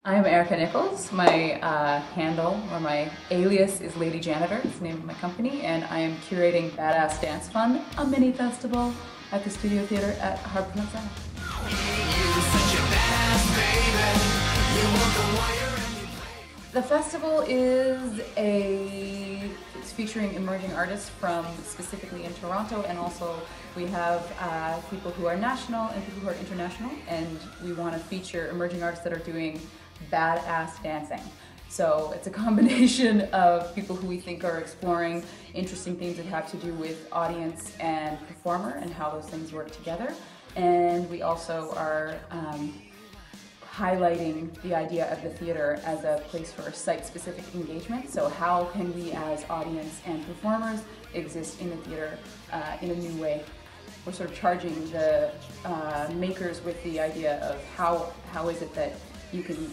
I'm Eroca Nicols. My handle, or my alias, is Lady Janitor. It's the name of my company, and I am curating Badass Dance Fun, a mini festival at the Studio Theatre at Harper Plaza. The festival is it's featuring emerging artists from specifically in Toronto, and also we have people who are national and people who are international, and we want to feature emerging artists that are doing badass dancing. So it's a combination of people who we think are exploring interesting things that have to do with audience and performer and how those things work together. And we also are highlighting the idea of the theater as a place for site-specific engagement. So how can we as audience and performers exist in the theater in a new way? We're sort of charging the makers with the idea of how is it that you can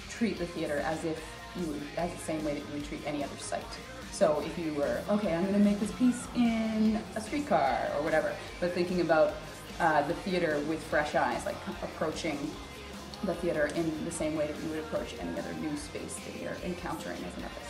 treat the theater as if you would, as the same way that you would treat any other site. So if you were, okay, I'm going to make this piece in a streetcar or whatever, but thinking about the theater with fresh eyes, like approaching the theater in the same way that you would approach any other new space that you're encountering as an artist.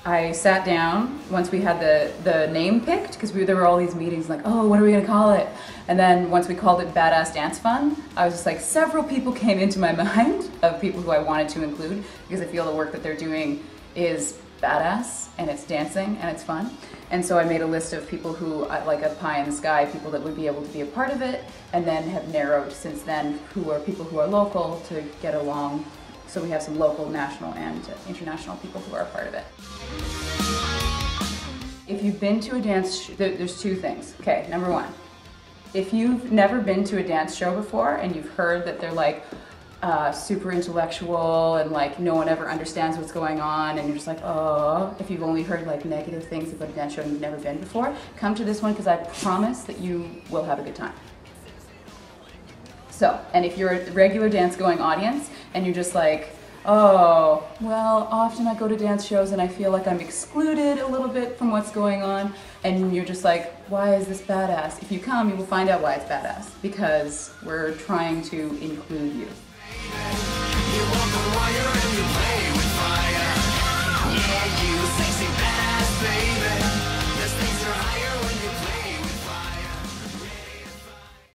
I sat down once we had the name picked, because there were all these meetings like, oh, what are we going to call it? And then once we called it Badass Dance Fun, I was just like, several people came into my mind of people who I wanted to include, because I feel the work that they're doing is badass and it's dancing and it's fun. And so I made a list of people who, like a pie in the sky, people that would be able to be a part of it, and then have narrowed since then who are people who are local to get along. So we have some local, national, and international people who are a part of it. If you've been to a dance, there's two things. Okay, number one, if you've never been to a dance show before and you've heard that they're like super intellectual and like no one ever understands what's going on, and you're just like, oh, if you've only heard like negative things about a dance show and you've never been before, come to this one, because I promise that you will have a good time. So, and if you're a regular dance going audience and you're just like, oh, well, often I go to dance shows and I feel like I'm excluded a little bit from what's going on, and you're just like, why is this badass? If you come, you will find out why it's badass, because we're trying to include you.